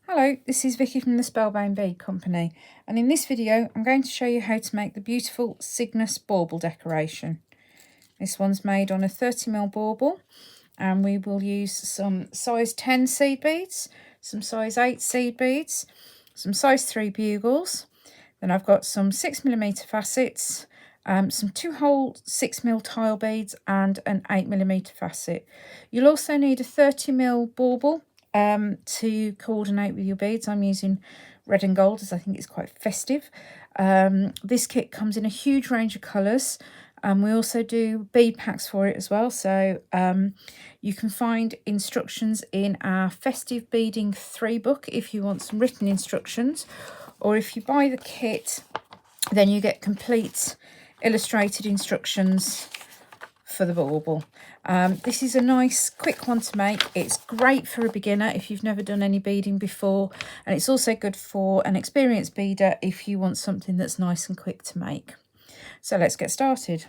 Hello, this is Vicky from the Spellbound Bead Company, and in this video I'm going to show you how to make the beautiful Cygnus Bauble decoration. This one's made on a 30mm bauble, and we will use some size 10 seed beads, some size 8 seed beads, some size 3 bugles. Then I've got some 6mm facets, some 2-hole 6mm tile beads and an 8mm facet. You'll also need a 30mm bauble to coordinate with your beads. I'm using red and gold as I think it's quite festive. This kit comes in a huge range of colours. We also do bead packs for it as well, so you can find instructions in our Festive Beading 3 book if you want some written instructions, or if you buy the kit then you get complete illustrated instructions for the bauble. This is a nice quick one to make. It's great for a beginner if you've never done any beading before, and it's also good for an experienced beader if you want something that's nice and quick to make. So let's get started.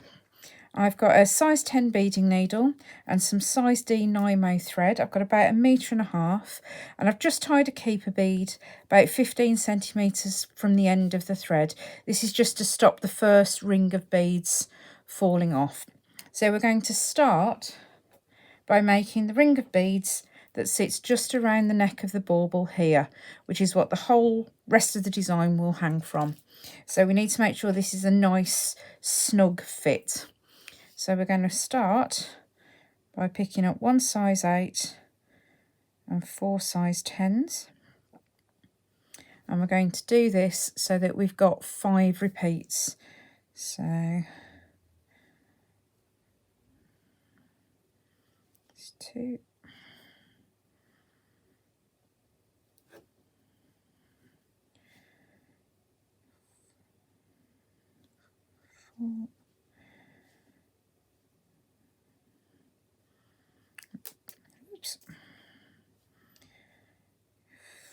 I've got a size 10 beading needle and some size D Nymo thread. I've got about 1.5 meters, and I've just tied a keeper bead about 15 centimeters from the end of the thread. This is just to stop the first ring of beads falling off. So we're going to start by making the ring of beads that sits just around the neck of the bauble here, which is what the whole rest of the design will hang from. So we need to make sure this is a nice snug fit. So we're going to start by picking up 1 size 8 and 4 size 10s. And we're going to do this so that we've got 5 repeats. So it's 2, 4, oops.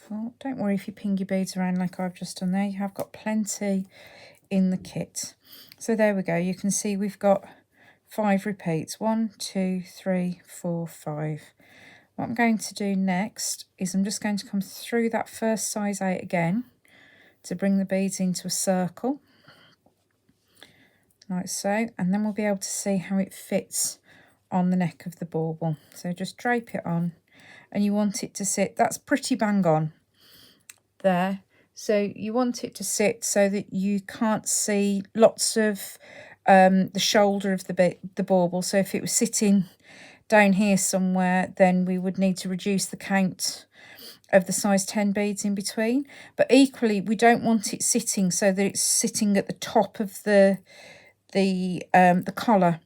4. Don't worry if you ping your beads around like I've just done there. You have got plenty in the kit. So there we go. You can see we've got 5 repeats. 1, 2, 3, 4, 5. What I'm going to do next is I'm just going to come through that first size 8 again to bring the beads into a circle, like so, and then we'll be able to see how it fits on the neck of the bauble. So just drape it on, and you want it to sit, that's pretty bang on there. So you want it to sit so that you can't see lots of the shoulder of the bauble. So if it was sitting down here somewhere, then we would need to reduce the count of the size 10 beads in between. But equally, we don't want it sitting so that it's sitting at the top of the collar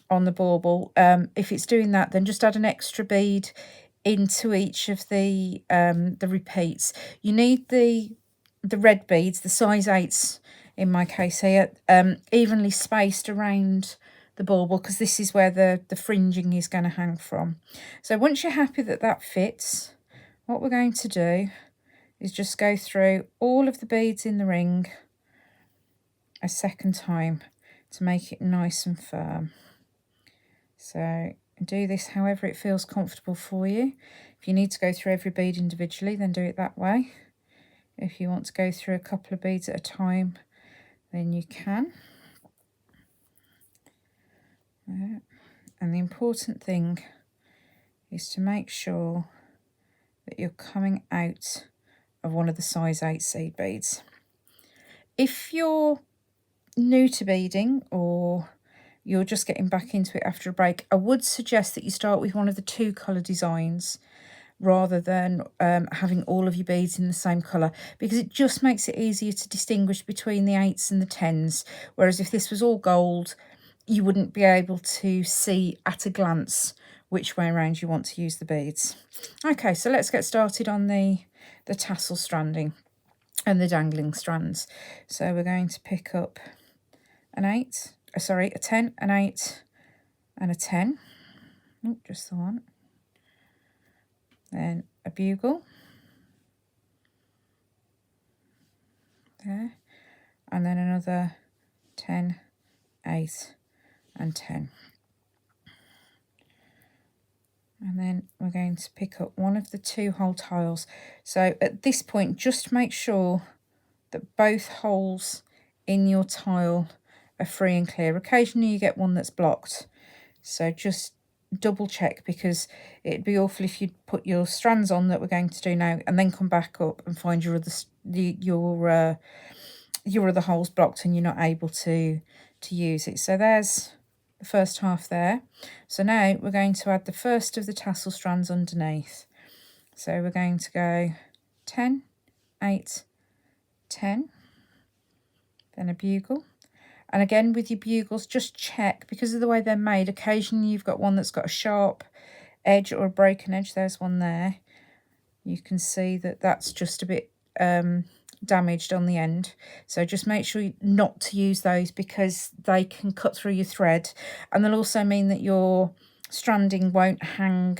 on the bauble. If it's doing that, then just add an extra bead into each of the repeats. You need the red beads, the size 8s in my case here, evenly spaced around the bauble, because this is where the fringing is going to hang from. So once you're happy that that fits, what we're going to do is just go through all of the beads in the ring a second time to make it nice and firm. So do this however it feels comfortable for you. If you need to go through every bead individually, then do it that way. If you want to go through a couple of beads at a time, then you can. And the important thing is to make sure that you're coming out of one of the size 8 seed beads. If you're new to beading, or you're just getting back into it after a break, I would suggest that you start with one of the 2 colour designs rather than having all of your beads in the same colour, because it just makes it easier to distinguish between the 8s and the 10s. Whereas if this was all gold, you wouldn't be able to see at a glance which way around you want to use the beads. Okay, so let's get started on the tassel stranding and the dangling strands. So we're going to pick up an 8, sorry, a 10, an 8 and a 10. Oh, just the one. Then a bugle there, and then another 10, 8 and 10. And then we're going to pick up one of the 2-hole tiles. So at this point, just make sure that both holes in your tile are free and clear. Occasionally you get one that's blocked. So just double check, because it'd be awful if you put your strands on that we're going to do now and then come back up and find your other holes blocked and you're not able to use it. So there's the first half there. So now we're going to add the first of the tassel strands underneath. So we're going to go 10, 8, 10, then a bugle. And again, with your bugles, just check, because of the way they're made, occasionally you've got one that's got a sharp edge or a broken edge. There's one there. You can see that that's just a bit damaged on the end. So just make sure not to use those, because they can cut through your thread, and they'll also mean that your stranding won't hang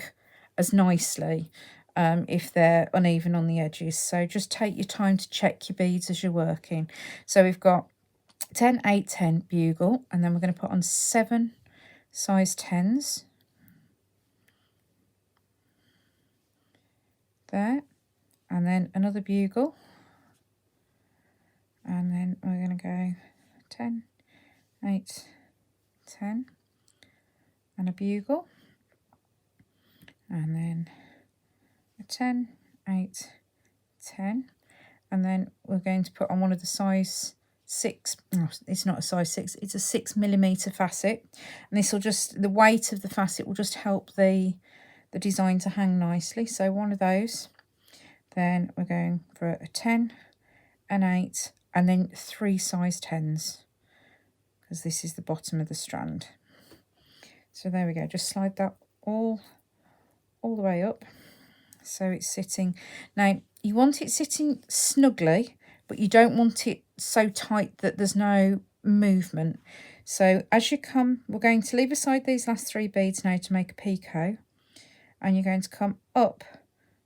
as nicely if they're uneven on the edges. So just take your time to check your beads as you're working. So we've got 10, 8, 10 bugle, and then we're going to put on 7 size 10s there, and then another bugle, and then we're going to go 10, 8, 10, and a bugle, and then a 10, 8, 10, and then we're going to put on one of the size 6, oh, it's not a size 6, it's a 6mm facet, and this will just, the weight of the facet will just help the design to hang nicely. So one of those, then we're going for a 10, an 8, and then 3 size 10s, because this is the bottom of the strand. So there we go, just slide that all the way up so it's sitting. Now you want it sitting snugly, but you don't want it so tight that there's no movement. So as you come, we're going to leave aside these last 3 beads now to make a picot, and you're going to come up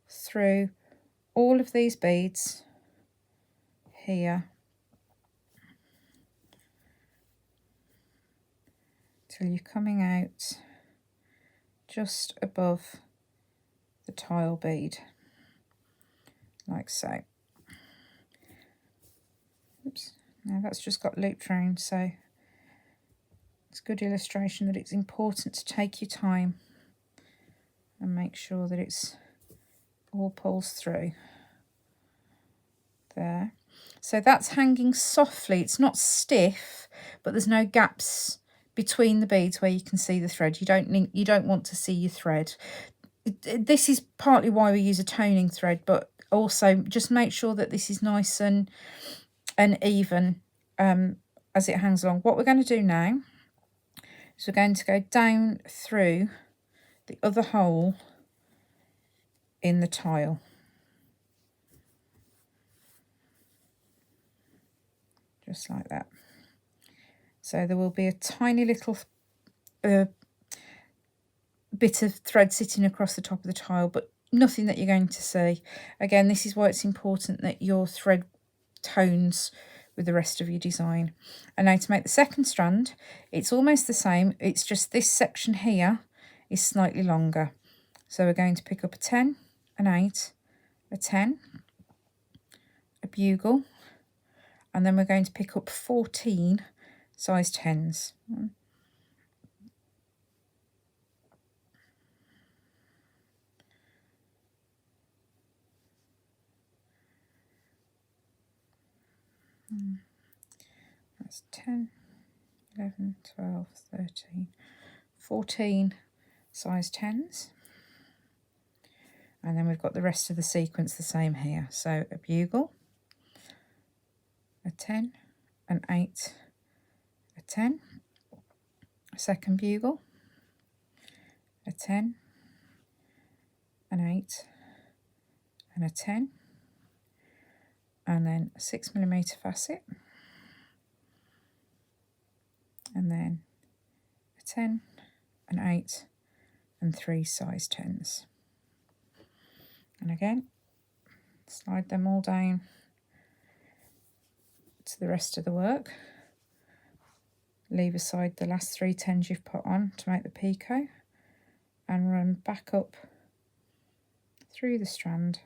through all of these beads here till you're coming out just above the tile bead, like so. Oops, now that's just got looped round, so it's a good illustration that it's important to take your time and make sure that it's all pulls through there. So that's hanging softly, it's not stiff, but there's no gaps between the beads where you can see the thread. You don't want to see your thread. This is partly why we use a toning thread, but also just make sure that this is nice and even as it hangs along. What we're going to do now is we're going to go down through the other hole in the tile. Just like that. So there will be a tiny little bit of thread sitting across the top of the tile, but nothing that you're going to see. Again, this is why it's important that your thread tones with the rest of your design. And now to make the second strand, it's almost the same, it's just this section here is slightly longer. So we're going to pick up a 10, an 8, a 10, a bugle, and then we're going to pick up 14 size 10s. That's 10, 11, 12, 13, 14 size 10s. And then we've got the rest of the sequence the same here. So a bugle, a 10, an 8, a 10, a second bugle, a 10, an 8, and a 10, and then a 6mm facet, and then a 10, an 8, and 3 size 10s. And again, slide them all down to the rest of the work. Leave aside the last 3 10s you've put on to make the picot, and run back up through the strand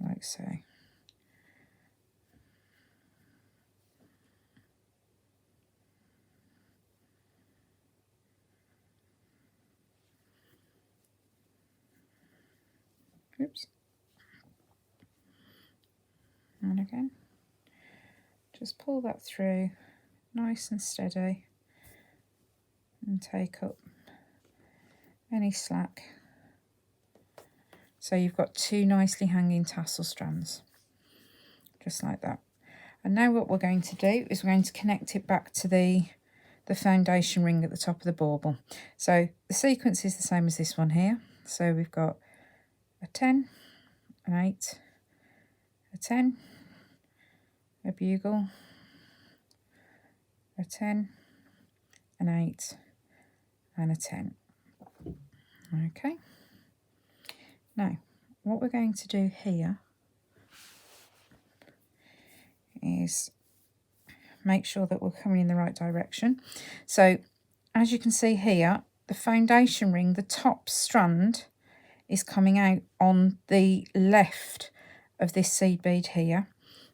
like so. Oops. And again, just pull that through nice and steady and take up any slack. So you've got two nicely hanging tassel strands, just like that. And now what we're going to do is we're going to connect it back to the foundation ring at the top of the bauble. So the sequence is the same as this one here. So we've got a 10, an 8, a 10, a bugle, a 10, an 8, and a 10. Okay. Now, what we're going to do here is make sure that we're coming in the right direction. So, as you can see here, the foundation ring, the top strand, is coming out on the left of this seed bead here.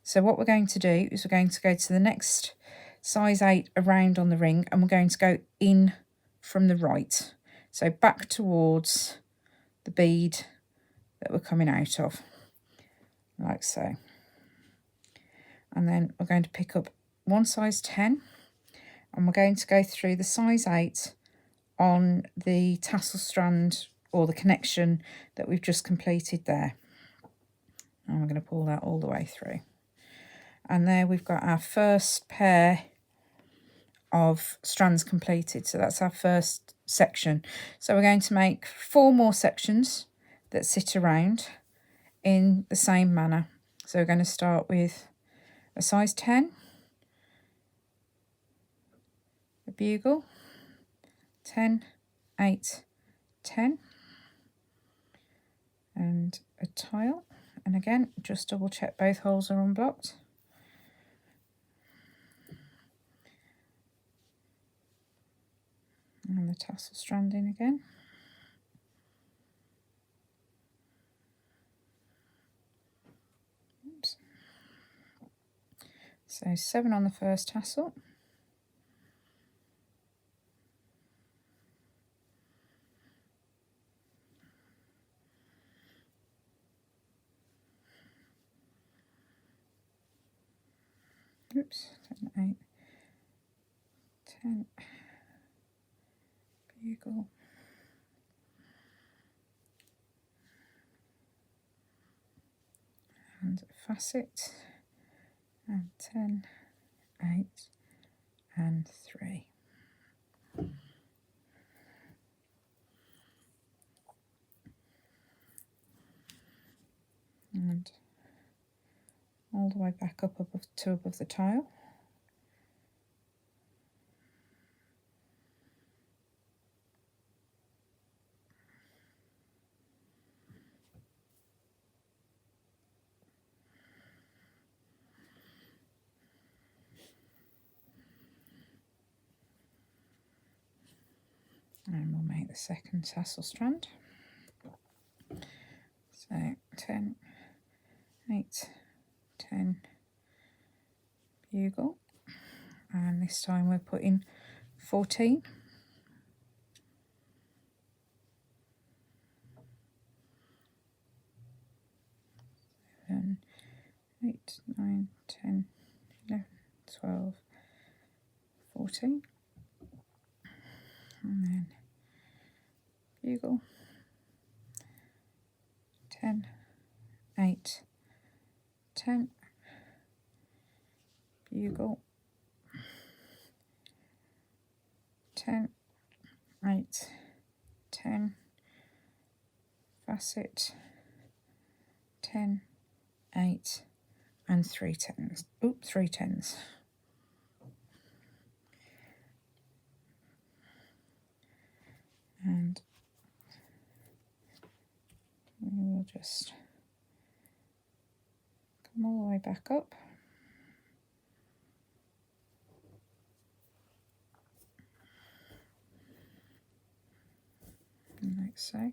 So what we're going to do is we're going to go to the next size 8 around on the ring, and we're going to go in from the right. So back towards the bead that we're coming out of, like so. And then we're going to pick up one size 10, and we're going to go through the size 8 on the tassel strand or the connection that we've just completed there. And we're going to pull that all the way through. And there we've got our first pair of strands completed. So that's our first section. So we're going to make 4 more sections that sit around in the same manner. So we're going to start with a size 10, a bugle, 10, 8, 10, and a tile. And again, just double check both holes are unblocked. And the tassel strand in again. Oops. So 7 on the first tassel. Oops, 10, 8, 10, bugle, and facet, and 10, 8, and 3. And all the way back up above the tile. And we'll make the second tassel strand. So 10, 8, 10, bugle, and this time we're putting 14. 7, 8, 9, 10, 11, 12, 14. And then bugle, 10, 8, 10, bugle, 10, 8, 10, facet, 10, 8, and 3 tens. Oops, 3 tens. And we'll just come all the way back up. so.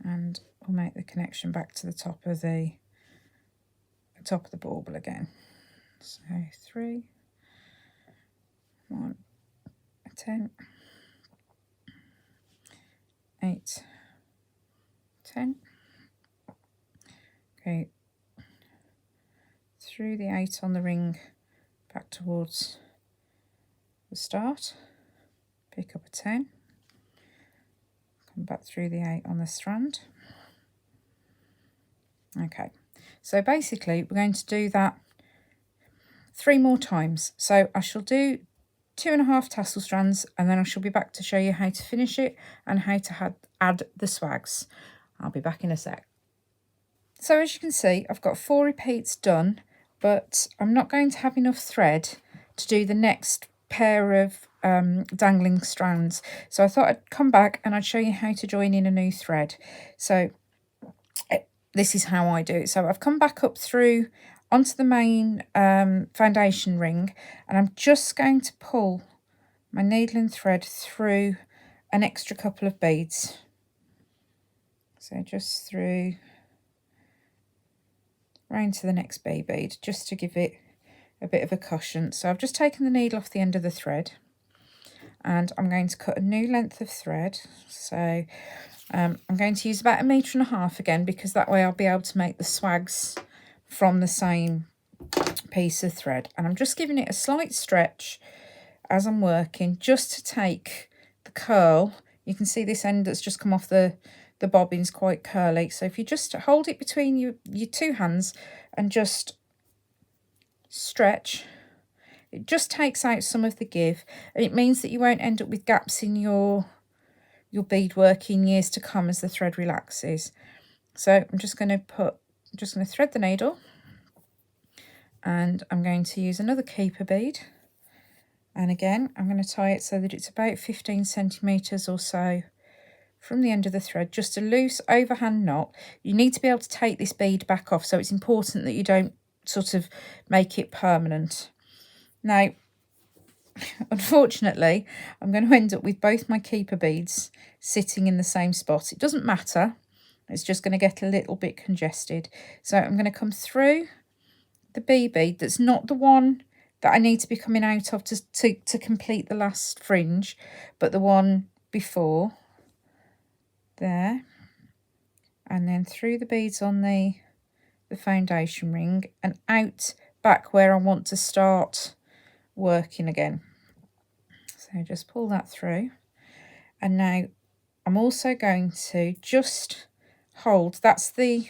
And we'll make the connection back to the top of the bauble again. So 3, 1, 10, 8, 10. Okay, through the 8 on the ring back towards the start, pick up a 10, come back through the 8 on the strand. Okay, so basically we're going to do that 3 more times. So I shall do 2.5 tassel strands, and then I shall be back to show you how to finish it and how to add the swags. I'll be back in a sec. So as you can see, I've got 4 repeats done, but I'm not going to have enough thread to do the next pair of dangling strands. So I thought I'd come back and I'd show you how to join in a new thread. So this is how I do it. So I've come back up through onto the main foundation ring, and I'm just going to pull my needle and thread through an extra couple of beads. So just through round to the next bead, just to give it a bit of a cushion. So I've just taken the needle off the end of the thread, and I'm going to cut a new length of thread. So I'm going to use about 1.5 meters again, because that way I'll be able to make the swags from the same piece of thread. And I'm just giving it a slight stretch as I'm working, just to take the curl. You can see this end that's just come off the bobbin's quite curly. So if you just hold it between your 2 hands and just stretch, it just takes out some of the give, and it means that you won't end up with gaps in your beadwork in years to come as the thread relaxes. So I'm just going to thread the needle, and I'm going to use another keeper bead, and again I'm going to tie it so that it's about 15 centimeters or so from the end of the thread, just a loose overhand knot. You need to be able to take this bead back off, so it's important that you don't sort of make it permanent. Now, unfortunately, I'm going to end up with both my keeper beads sitting in the same spot. It doesn't matter, it's just going to get a little bit congested. So I'm going to come through the bee bead that's not the one that I need to be coming out of to complete the last fringe, but the one before there, and then through the beads on the foundation ring and out back where I want to start working again. So just pull that through, and now I'm also going to just hold, that's the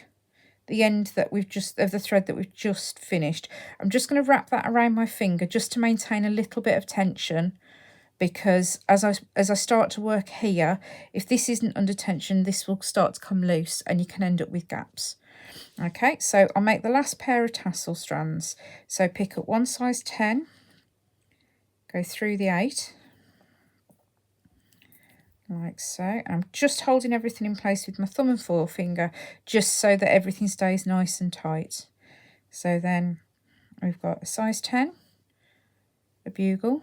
end that we've just of the thread that we've just finished. I'm just going to wrap that around my finger just to maintain a little bit of tension, because as I start to work here, if this isn't under tension, this will start to come loose and you can end up with gaps. Okay, so I'll make the last pair of tassel strands. So pick up one size 10, go through the 8 like so. I'm just holding everything in place with my thumb and forefinger, just so that everything stays nice and tight. So then we've got a size 10, a bugle,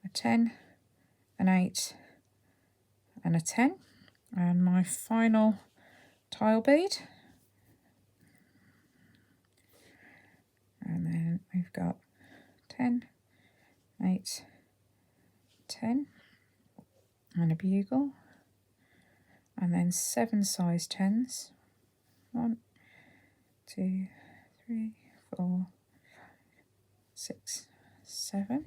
a 10, an 8 and a 10, and my final tile bead, and then we've got 10, 8, 10 and a bugle, and then 7 size 10s, 1, 2, 3, 4, 6, 7,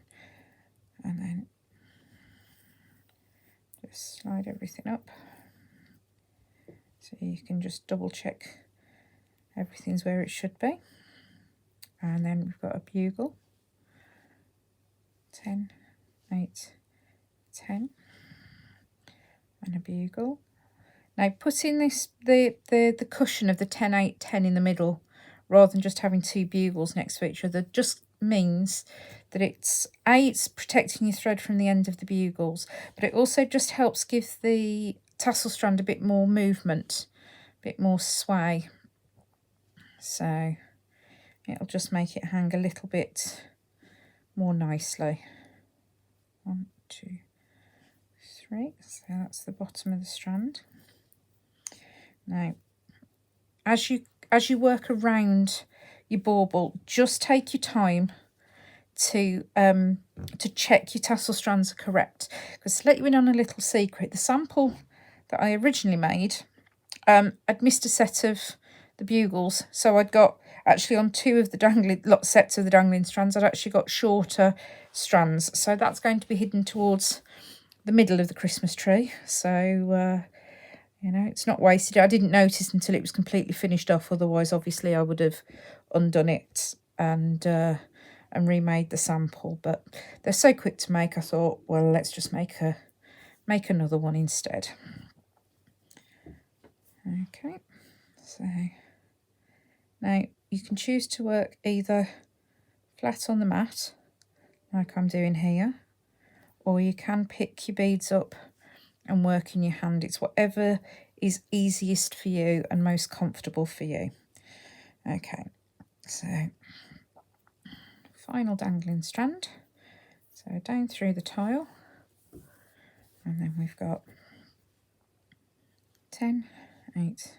and then just slide everything up so you can just double check everything's where it should be. And then we've got a bugle, 10, 8, 10 and a bugle. Now putting this the cushion of the 10, 8, 10 in the middle, rather than just having 2 bugles next to each other, just means that it's protecting your thread from the end of the bugles, but it also just helps give the tassel strand a bit more movement, a bit more sway. So it'll just make it hang a little bit more nicely. 1, 2, 3. So that's the bottom of the strand. Now, as you work around your bauble, just take your time to check your tassel strands are correct. Because to let you in on a little secret, the sample that I originally made, I'd missed a set of the bugles, so I'd got actually on 2 of the dangling sets of the dangling strands, I'd actually got shorter strands, so that's going to be hidden towards the middle of the Christmas tree. So you know, it's not wasted. I didn't notice until it was completely finished off. Otherwise, obviously, I would have undone it and remade the sample. But they're so quick to make. I thought, well, let's just make another one instead. Okay, so now you can choose to work either flat on the mat, like I'm doing here, or you can pick your beads up and work in your hand. It's whatever is easiest for you and most comfortable for you. Okay, so final dangling strand. So down through the tile, and then we've got 10, 8,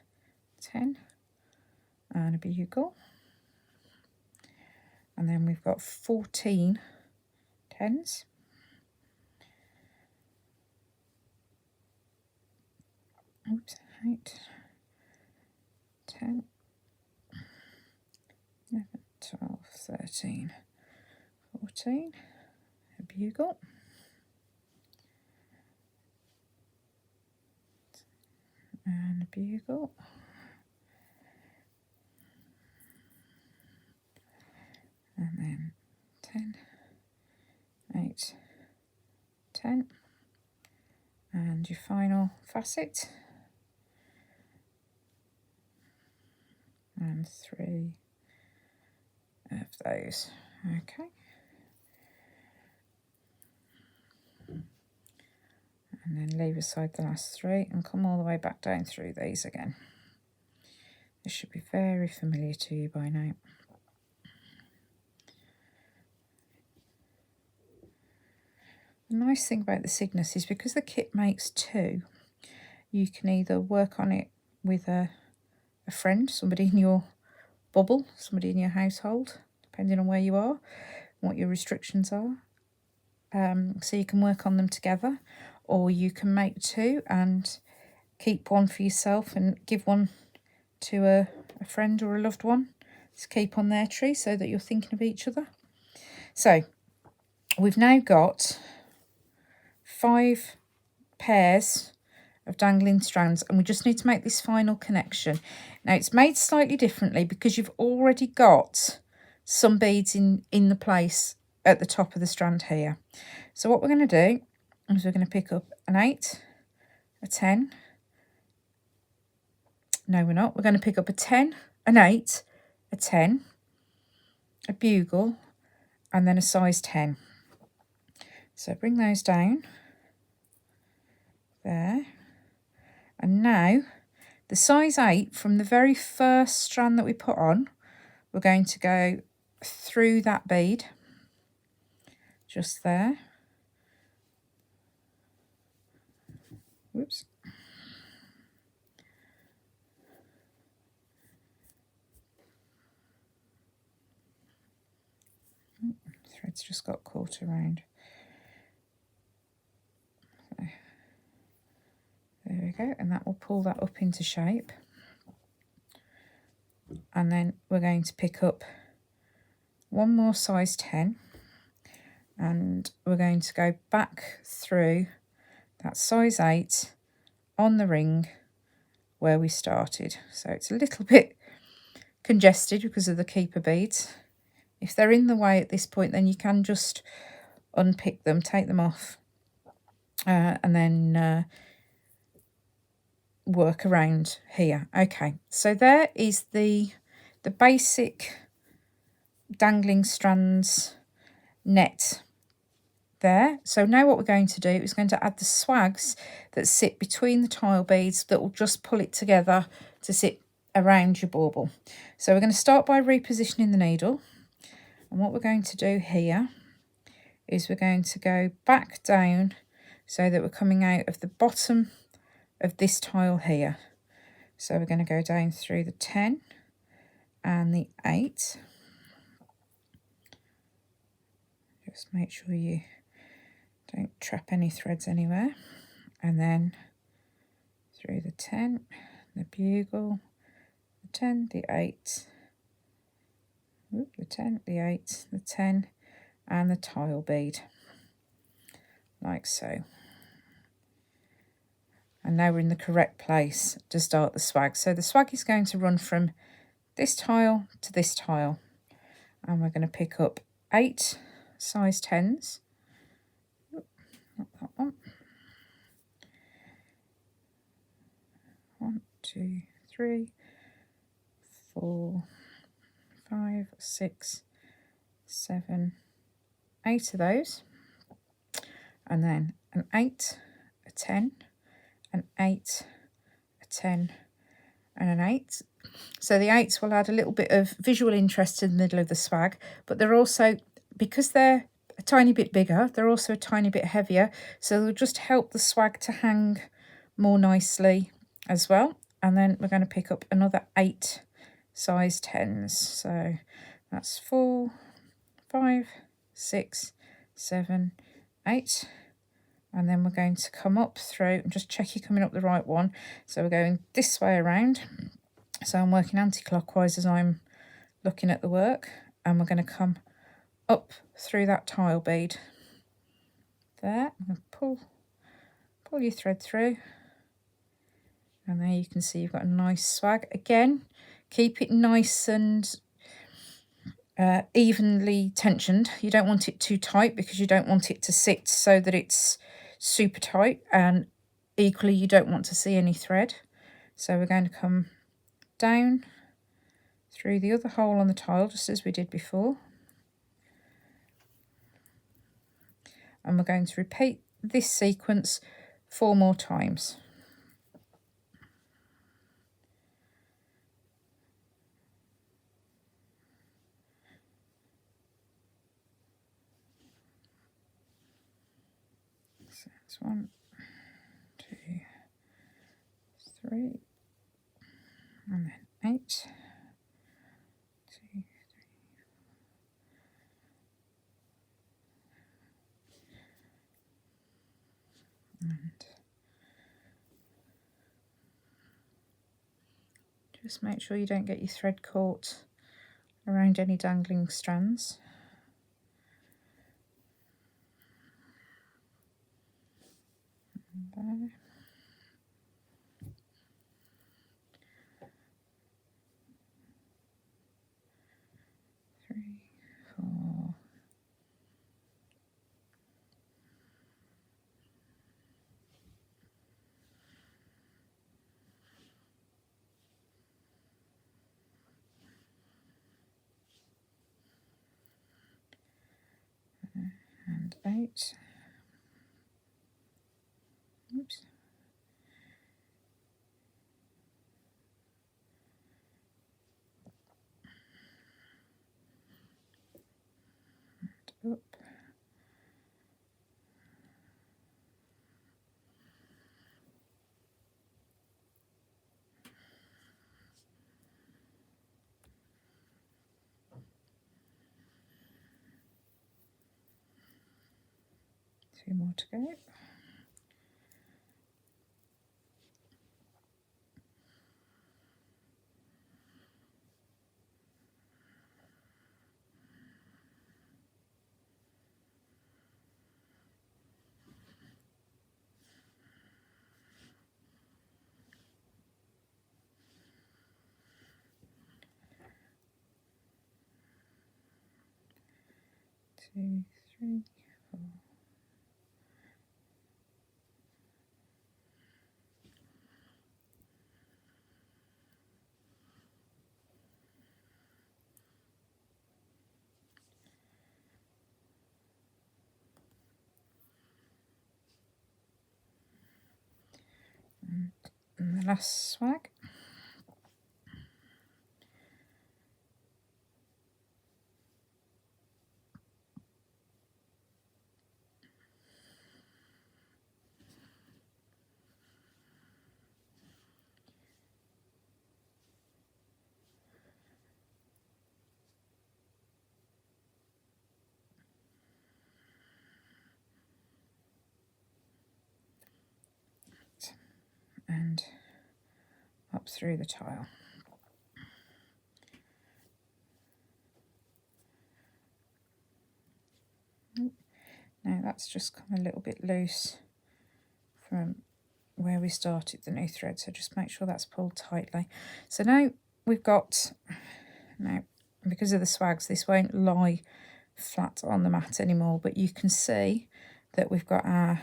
10, and a bugle. And then we've got 14 tens. Oops, 8, 10, 11, 12, 13, 14, a bugle, and a bugle, and then 10, 8, 10, and your final facet, and 3 of those. Okay, and then leave aside the last 3 and come all the way back down through these again. This should be very familiar to you by now. The nice thing about the Cygnus is because the kit makes 2, you can either work on it with a friend, somebody in your bubble, somebody in your household, depending on where you are, what your restrictions are. So you can work on them together, or you can make 2 and keep one for yourself and give one to a friend or a loved one to keep on their tree so that you're thinking of each other. So we've now got 5 pairs of dangling strands, and we just need to make this final connection. Now it's made slightly differently because you've already got some beads in the place at the top of the strand here. So what we're going to do is we're going to pick up an 8, a 10. No, we're not. We're going to pick up a 10, an 8, a 10, a bugle, and then a size 10. So bring those down there. And now the size 8 from the very first strand that we put on, we're going to go through that bead, just there. Whoops. Thread's just got caught around. So, there we go, and that will pull that up into shape. And then we're going to pick up one more size 10, and we're going to go back through that size 8 on the ring where we started. So it's a little bit congested because of the keeper beads. If they're in the way at this point, then you can just unpick them, take them off, and then work around here. Okay, so there is the basic dangling strands net there. So now what we're going to do is going to add the swags that sit between the tile beads that will just pull it together to sit around your bauble. So we're going to start by repositioning the needle, and what we're going to do here is we're going to go back down so that we're coming out of the bottom of this tile here. So we're going to go down through the 10 and the 8. Just make sure you don't trap any threads anywhere. And then through the 10, the bugle, the 10, the 8, the 10, the 8, the 10, and the tile bead, like so. And now we're in the correct place to start the swag. So the swag is going to run from this tile to this tile, and we're going to pick up 8 size 10s. Not that one. 1, 2, 3, 4, 5, 6, 7, 8 of those, and then an 8, a 10, an 8, a 10, and an 8. So the 8s will add a little bit of visual interest in the middle of the swag, but they're also, because they're a tiny bit bigger, they're also a tiny bit heavier, so they'll just help the swag to hang more nicely as well. And then we're going to pick up another 8 size 10s. So that's 4, 5, 6, 7, 8. And then we're going to come up through and just check you're coming up the right one. So we're going this way around. So I'm working anti-clockwise as I'm looking at the work. And we're going to come up through that tile bead. There. I'm going to pull your thread through. And there you can see you've got a nice swag. Again, keep it nice and evenly tensioned. You don't want it too tight because you don't want it to sit so that it's super tight, and equally you don't want to see any thread. So we're going to come down through the other hole on the tile just as we did before, and we're going to repeat this sequence 4 more times. So that's 1, 2, 3, and then 8, 2, 3, and just make sure you don't get your thread caught around any dangling strands. There. 3, 4, and 8. Oops. And up. 2 more to go. Two, 3, 4. And the last swag. And up through the tile. Now that's just come a little bit loose from where we started the new thread, so just make sure that's pulled tightly. So now we've got, now because of the swags this won't lie flat on the mat anymore, but you can see that we've got our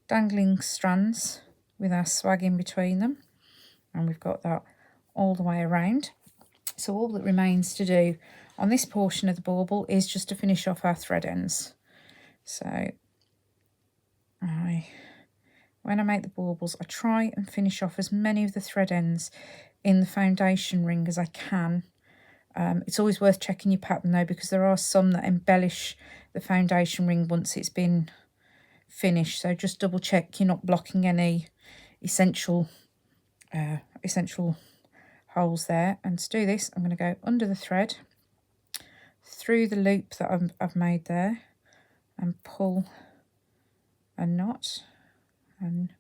dangling strands with our swag in between them, and we've got that all the way around. So all that remains to do on this portion of the bauble is just to finish off our thread ends. So when I make the baubles, I try and finish off as many of the thread ends in the foundation ring as I can. It's always worth checking your pattern though, because there are some that embellish the foundation ring once it's been finished. So just double check you're not blocking any essential holes there. And to do this, I'm going to go under the thread, through the loop that I've made there, and pull a knot, and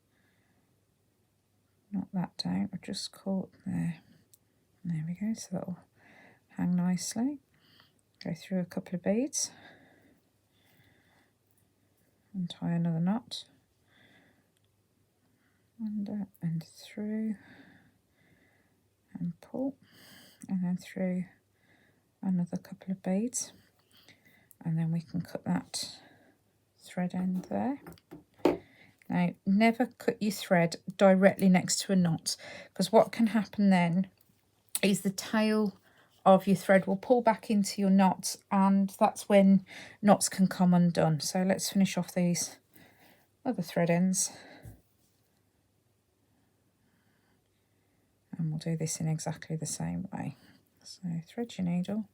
knot that down. I've just caught there. There we go, so that'll hang nicely. Go through a couple of beads and tie another knot, under and through, and pull, and then through another couple of beads, and then we can cut that thread end there. Now never cut your thread directly next to a knot, because what can happen then is the tail of your thread will pull back into your knot, and that's when knots can come undone. So let's finish off these other thread ends, and we'll do this in exactly the same way. So thread your needle,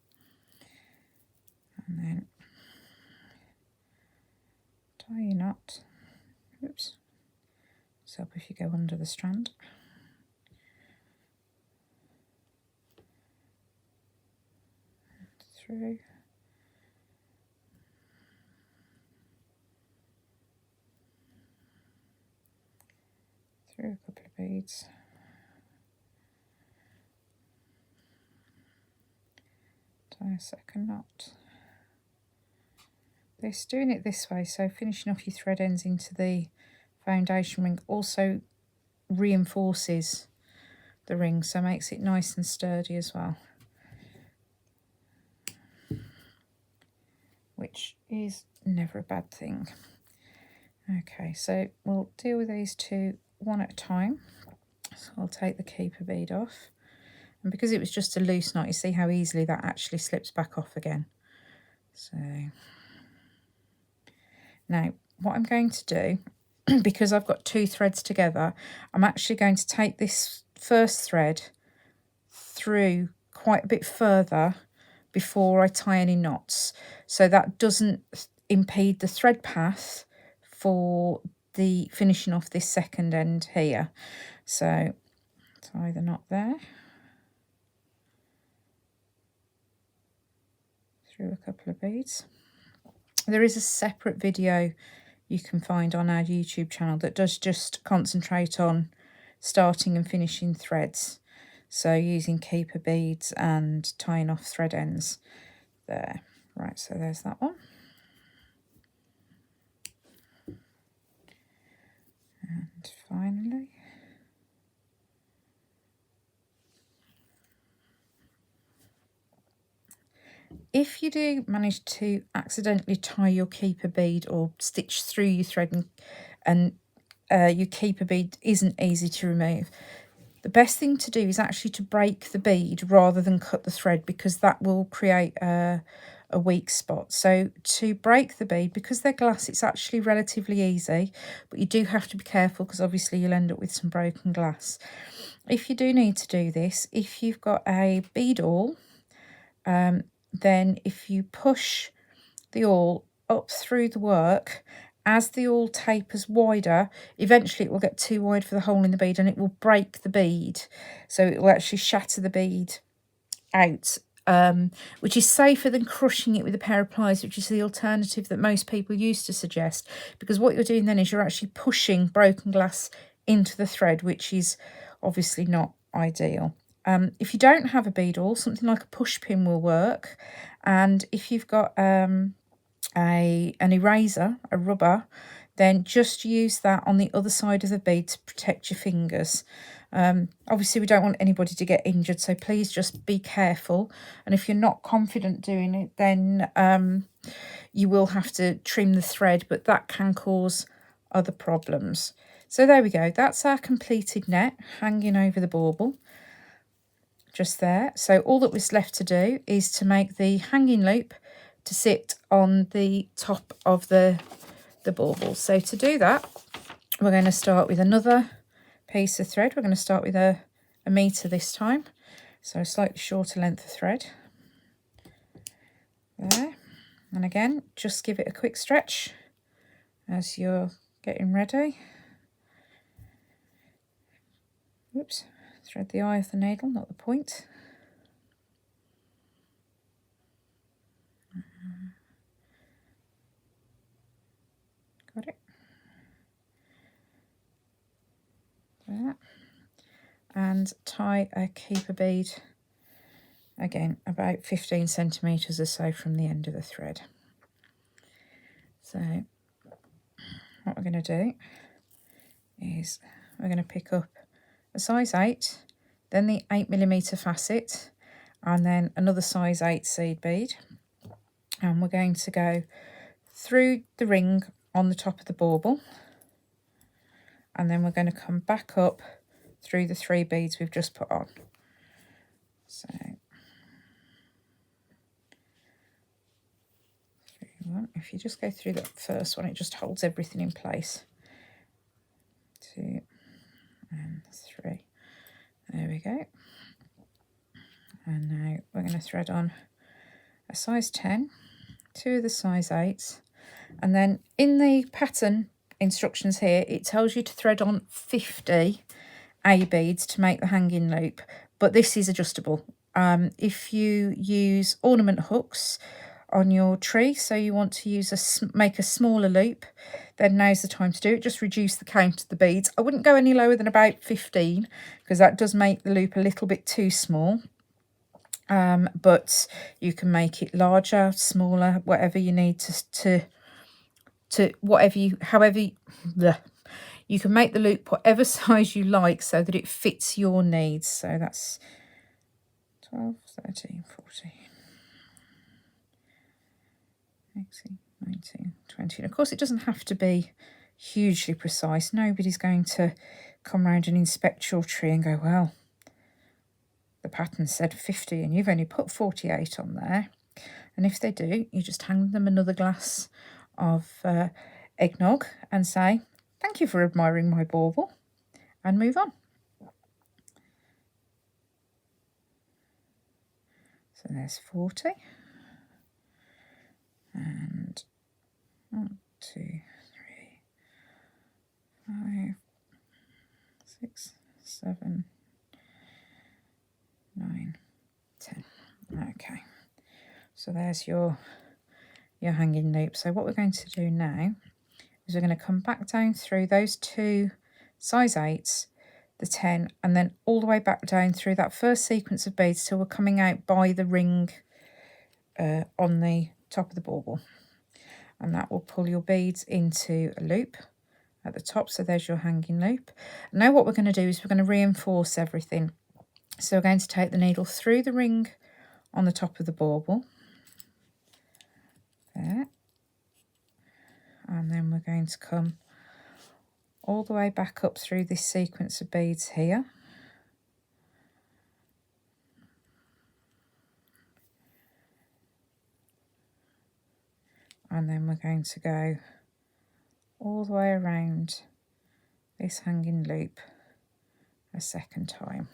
and then tie your knot. Oops, so if you go under the strand, through, through a couple of beads, tie a second knot. Doing it this way, so finishing off your thread ends into the foundation ring, also reinforces the ring, so makes it nice and sturdy as well, which is never a bad thing. Okay, so we'll deal with these two one at a time. So I'll take the keeper bead off, and because it was just a loose knot, you see how easily that actually slips back off again. So now what I'm going to do, because I've got two threads together, I'm actually going to take this first thread through quite a bit further before I tie any knots, so that doesn't impede the thread path for the finishing off this second end here. So tie the knot there, through a couple of beads. There is a separate video you can find on our YouTube channel that does just concentrate on starting and finishing threads, so using keeper beads and tying off thread ends there. Right, so there's that one. And finally, if you do manage to accidentally tie your keeper bead or stitch through your thread, and your keeper bead isn't easy to remove, the best thing to do is actually to break the bead rather than cut the thread, because that will create a a weak spot. So to break the bead, because they're glass, it's actually relatively easy, but you do have to be careful because obviously you'll end up with some broken glass. If you do need to do this, if you've got a bead awl, then if you push the awl up through the work, as the awl tapers wider, eventually it will get too wide for the hole in the bead and it will break the bead. So it will actually shatter the bead out, which is safer than crushing it with a pair of pliers, which is the alternative that most people used to suggest, because what you're doing then is you're actually pushing broken glass into the thread, which is obviously not ideal. If you don't have a bead awl, something like a push pin will work, and if you've got an eraser, a rubber, then just use that on the other side of the bead to protect your fingers. Obviously we don't want anybody to get injured, so please just be careful, and if you're not confident doing it, then you will have to trim the thread, but that can cause other problems. So there we go, that's our completed net hanging over the bauble, just there. So all that was left to do is to make the hanging loop to sit on the top of the bauble. So to do that, we're going to start with another piece of thread. We're going to start with a metre this time, so a slightly shorter length of thread there, and again just give it a quick stretch as you're getting ready. Oops, thread the eye of the needle, not the point. Got it there, and tie a keeper bead again about 15 centimetres or so from the end of the thread. So what we're going to do is we're going to pick up a size 8, then the 8mm facet, and then another size 8 seed bead, and we're going to go through the ring on the top of the bauble, and then we're going to come back up through the 3 beads we've just put on. So if you just go through that first one, it just holds everything in place. 2 and 3. There we go. And now we're going to thread on a size 10, 2 of the size 8s, and then in the pattern instructions here it tells you to thread on 50 A beads to make the hanging loop, but this is adjustable. If you use ornament hooks on your tree, so you want to make a smaller loop, then now's the time to do it. Just reduce the count of the beads. I wouldn't go any lower than about 15 because that does make the loop a little bit too small. But you can make it larger, smaller, whatever you need you can make the loop whatever size you like so that it fits your needs. So that's 12, 13, 14, 18, 19, 20. And of course it doesn't have to be hugely precise. Nobody's going to come around and inspect your tree and go, well, the pattern said 50 and you've only put 48 on there. And if they do, you just hand them another glass of eggnog and say, thank you for admiring my bauble, and move on. So there's 40. And 1, 2, 3, 5, 6, 7, 9, 10. Okay, so there's your hanging loop. So what we're going to do now is we're going to come back down through those 2 size 8s, the 10, and then all the way back down through that first sequence of beads till we're coming out by the ring on the top of the bauble, and that will pull your beads into a loop at the top. So there's your hanging loop. Now what we're going to do is we're going to reinforce everything. So we're going to take the needle through the ring on the top of the bauble there, and then we're going to come all the way back up through this sequence of beads here, and then we're going to go all the way around this hanging loop a second time.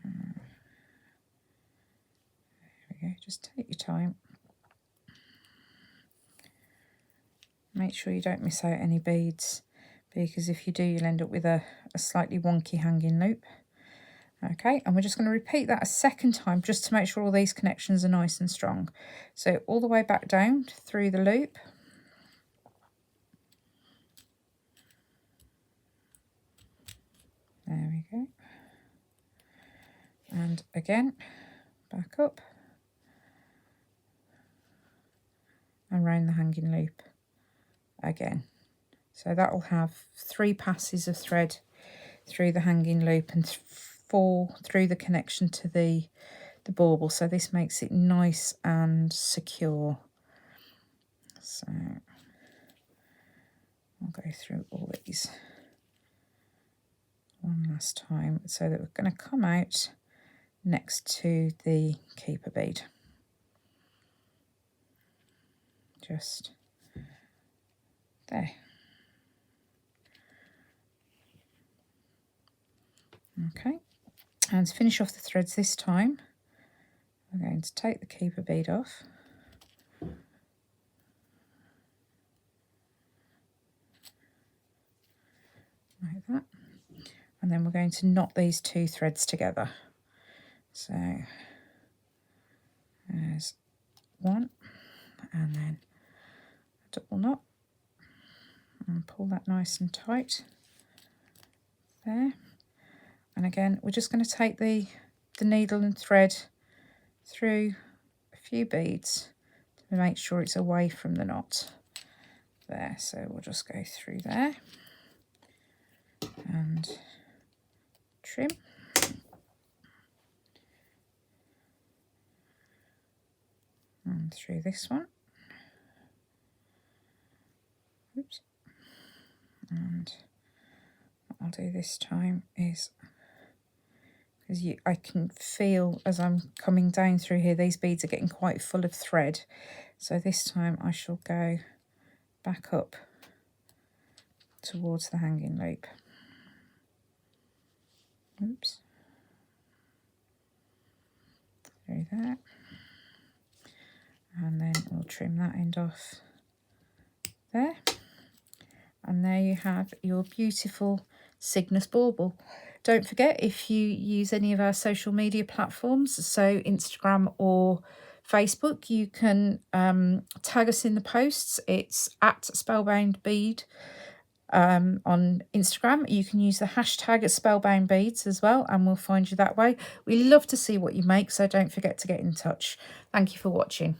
There we go, just take your time. Make sure you don't miss out any beads, because if you do, you'll end up with a slightly wonky hanging loop. Okay, and we're just going to repeat that a second time just to make sure all these connections are nice and strong. So all the way back down through the loop. There we go. And again, back up. And round the hanging loop again. So that will have 3 passes of thread through the hanging loop and 4 through the connection to the bauble. So this makes it nice and secure. So I'll go through all these one last time so that we're going to come out next to the keeper bead. Just there. Okay, and to finish off the threads this time, we're going to take the keeper bead off. Like that. And then we're going to knot these 2 threads together. So there's one, and then a double knot, and pull that nice and tight there. And again, we're just going to take the needle and thread through a few beads to make sure it's away from the knot there. So we'll just go through there and trim. And through this one. Oops. And what I'll do this time is, because I can feel as I'm coming down through here, these beads are getting quite full of thread. So this time I shall go back up towards the hanging loop. Oops. Through there. And then we'll trim that end off there. And there you have your beautiful Cygnus Bauble. Don't forget, if you use any of our social media platforms, so Instagram or Facebook, you can tag us in the posts. It's at Spellbound Bead on Instagram. You can use the hashtag at Spellbound Beads as well, and we'll find you that way. We love to see what you make, so don't forget to get in touch. Thank you for watching.